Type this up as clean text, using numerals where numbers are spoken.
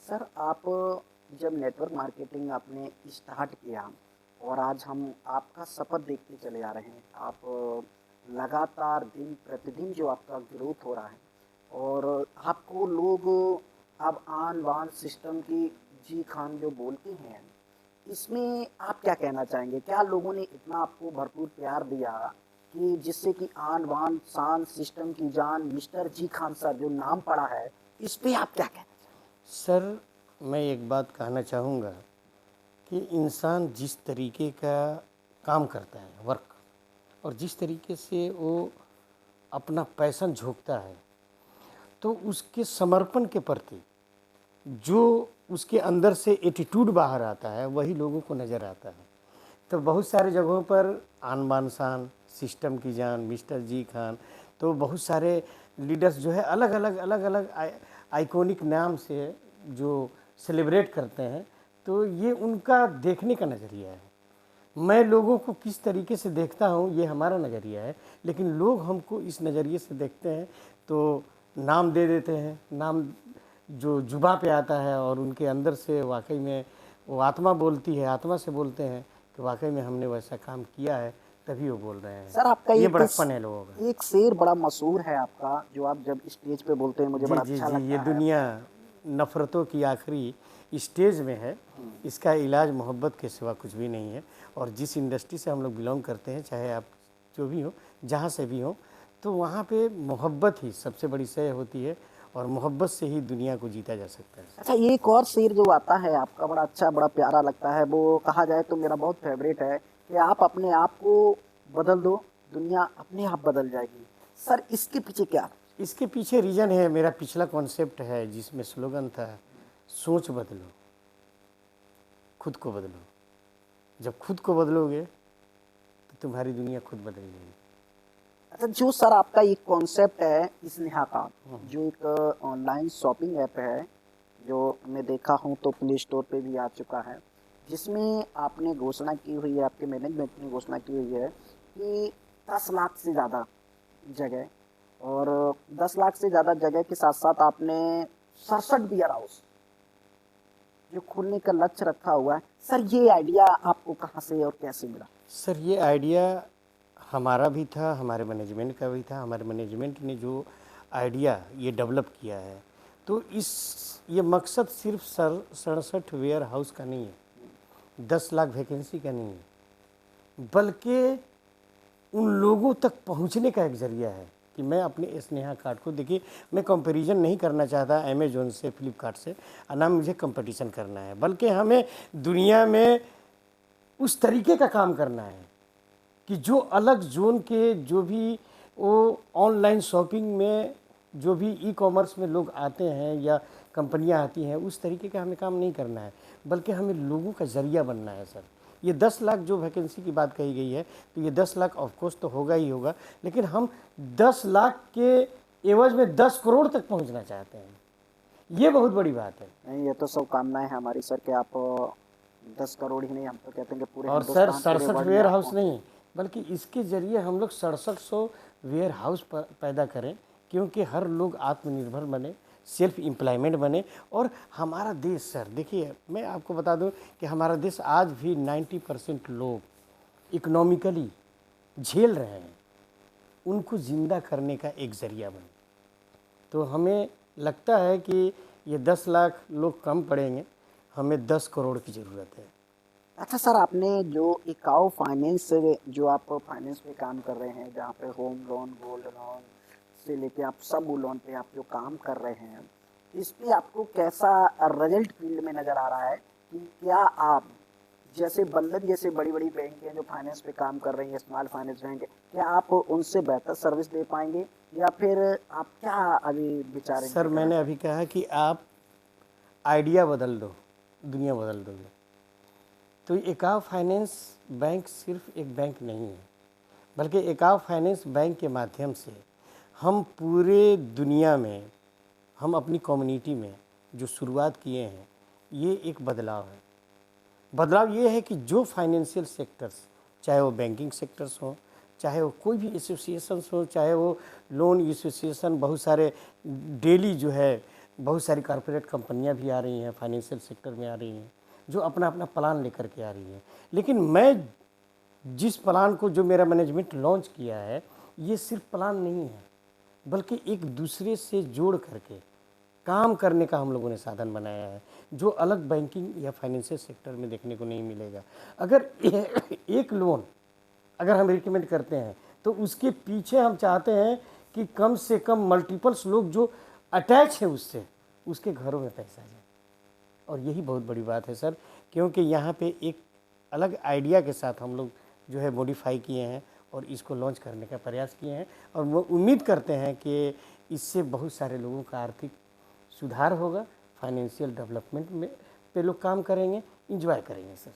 Sir आप जब network marketing आपने स्टार्ट किया और आज हम आपका सफ़र देखते चले आ रहे हैं। आप लगातार दिन प्रतिदिन जो आपका ग्रोथ हो रहा है और आपको लोग अब आन बान सिस्टम की जी खान जो बोलते हैं, इसमें आप क्या कहना चाहेंगे? क्या लोगों ने इतना आपको भरपूर प्यार दिया कि जिससे कि आन बान शान सिस्टम की जान मिस्टर जी खान सर जो नाम पड़ा है, इस पे आप क्या कहना सर, मैं एक बात कहना चाहूँगा कि इंसान जिस तरीके का काम करता है वर्क, और जिस तरीके से वो अपना पैशन झोंकता है, तो उसके समर्पण के प्रति जो उसके अंदर से एटीट्यूड बाहर आता है वही लोगों को नज़र आता है। तो बहुत सारे जगहों पर आन बान शान, सिस्टम की जान, मिस्टर जी खान, तो बहुत सारे लीडर्स जो है अलग अलग आइकॉनिक नाम से जो सेलिब्रेट करते हैं, तो ये उनका देखने का नज़रिया है। मैं लोगों को किस तरीके से देखता हूँ ये हमारा नज़रिया है, लेकिन लोग हमको इस नज़रिए से देखते हैं तो नाम दे देते हैं। नाम जो जुबा पे आता है और उनके अंदर से वाकई में वो आत्मा बोलती है, आत्मा से बोलते हैं कि वाकई में हमने वैसा काम किया है, तभी वो बोल रहे हैं। सर आपका ये एक बड़प्पन है लोगों का। एक शेर बड़ा मशहूर है आपका, जो आप जब स्टेज पे बोलते हैं मुझे जी बड़ा जी अच्छा जी, ये लगता है। दुनिया नफ़रतों की आखिरी स्टेज में है, इसका इलाज मोहब्बत के सिवा कुछ भी नहीं है। और जिस इंडस्ट्री से हम लोग बिलोंग करते हैं, चाहे आप जो भी हो, जहाँ से भी हो, तो वहाँ पे मोहब्बत ही सबसे बड़ी शय होती है और मोहब्बत से ही दुनिया को जीता जा सकता है। अच्छा, ये एक और शेर जो आता है आपका बड़ा अच्छा बड़ा प्यारा लगता है, वो कहा जाए तो मेरा बहुत फेवरेट है कि आप अपने आप को बदल दो, दुनिया अपने आप बदल जाएगी। सर इसके पीछे क्या? इसके पीछे रीज़न है, मेरा पिछला कॉन्सेप्ट है जिसमें स्लोगन था, सोच बदलो, खुद को बदलो। जब खुद को बदलोगे तो तुम्हारी दुनिया खुद बदल जाएगी। अच्छा, जो सर आपका एक कॉन्सेप्ट है स्नेहा का, जो एक ऑनलाइन शॉपिंग ऐप है, जो मैं देखा हूँ तो प्ले स्टोर पे भी आ चुका है, जिसमें आपने घोषणा की हुई है, आपके मैनेजमेंट ने घोषणा की हुई है कि 10 लाख से ज़्यादा जगह, और 10 लाख से ज़्यादा जगह के साथ साथ आपने 67 बियर हाउस जो खोलने का लक्ष्य रखा हुआ है। सर ये आइडिया आपको कहाँ से और कैसे मिला? सर, ये आइडिया हमारा भी था, हमारे मैनेजमेंट का भी था। हमारे मैनेजमेंट ने जो आइडिया ये डेवलप किया है, तो ये मकसद सिर्फ 67 वेयर हाउस का नहीं है, 10 लाख वैकेंसी का नहीं है, बल्कि उन लोगों तक पहुंचने का एक ज़रिया है कि मैं अपने स्नेहा कार्ड को, देखिए, मैं कंपैरिजन नहीं करना चाहता अमेजोन से, फ्लिपकार्ट से, ना मुझे कंपटीशन करना है, बल्कि हमें दुनिया में उस तरीके का काम करना है कि जो अलग जोन के, जो भी वो ऑनलाइन शॉपिंग में जो भी ई कॉमर्स में लोग आते हैं या कंपनियां आती हैं, उस तरीके का हमें काम नहीं करना है, बल्कि हमें लोगों का ज़रिया बनना है। सर, ये 10 लाख जो वैकेंसी की बात कही गई है, तो ये 10 लाख ऑफकोर्स तो होगा ही होगा, लेकिन हम 10 लाख के एवज में 10 करोड़ तक पहुंचना चाहते हैं। ये बहुत बड़ी बात है। नहीं, ये तो सब कामनाएं हैं हमारी सर कि आप 10 करोड़ ही नहीं, हम तो कहते हैं कि पूरे और सर, हिंदुस्तान पूरे 67 वर्ल्ड में वेयर आप हाउस पहुंचे। नहीं, बल्कि इसके ज़रिए हम लोग 6700 वेयर हाउस पैदा करें, क्योंकि हर लोग आत्मनिर्भर बने, सेल्फ एम्प्लॉयमेंट बने। और हमारा देश, सर देखिए, मैं आपको बता दूं कि हमारा देश आज भी 90% लोग इकोनॉमिकली झेल रहे हैं, उनको ज़िंदा करने का एक ज़रिया बने। तो हमें लगता है कि ये 10 लाख लोग कम पड़ेंगे, हमें 10 करोड़ की ज़रूरत है। अच्छा सर, आपने जो इकाऊ फाइनेंस से जो आप फाइनेंस पे काम कर रहे हैं, जहाँ पे होम लोन, गोल्ड लोन से लेके आप सब लोन पे आप जो काम कर रहे हैं, इस पे आपको कैसा रिजल्ट फील्ड में नज़र आ रहा है कि क्या आप जैसे बंधन जैसे बड़ी बड़ी बैंक हैं जो फाइनेंस पे काम कर रही हैं, स्मॉल फाइनेंस बैंक, क्या आप उनसे बेहतर सर्विस दे पाएंगे, या फिर आप क्या अभी विचारेंगे सर, करना मैंने चाहेंगे? अभी कहा कि आप आइडिया बदल दो, दुनिया बदल दोगे। तो एकाव फाइनेंस बैंक सिर्फ एक बैंक नहीं है, बल्कि एकाव फाइनेंस बैंक के माध्यम से हम पूरे दुनिया में, हम अपनी कम्युनिटी में जो शुरुआत किए हैं, ये एक बदलाव है। बदलाव ये है कि जो फाइनेंशियल सेक्टर्स, चाहे वो बैंकिंग सेक्टर्स हों, चाहे वो कोई भी एसोसिएशंस हो, चाहे वो लोन एसोसिएशन, बहुत सारे डेली जो है बहुत सारी कॉरपोरेट कंपनियां भी आ रही हैं, फाइनेंशियल सेक्टर में आ रही हैं, जो अपना अपना प्लान लेकर के आ रही हैं। लेकिन मैं जिस प्लान को जो मेरा मैनेजमेंट लॉन्च किया है, ये सिर्फ प्लान नहीं है, बल्कि एक दूसरे से जोड़ करके काम करने का हम लोगों ने साधन बनाया है, जो अलग बैंकिंग या फाइनेंशियल सेक्टर में देखने को नहीं मिलेगा। अगर एक लोन अगर हम रिकमेंड करते हैं तो उसके पीछे हम चाहते हैं कि कम से कम मल्टीपल्स लोग जो अटैच है उससे, उसके घरों में पैसा जाए। और यही बहुत बड़ी बात है सर, क्योंकि यहाँ पे एक अलग आइडिया के साथ हम लोग जो है मॉडिफाई किए हैं और इसको लॉन्च करने का प्रयास किए हैं। और वो उम्मीद करते हैं कि इससे बहुत सारे लोगों का आर्थिक सुधार होगा, फाइनेंशियल डेवलपमेंट में पे लोग काम करेंगे, इंजॉय करेंगे सर।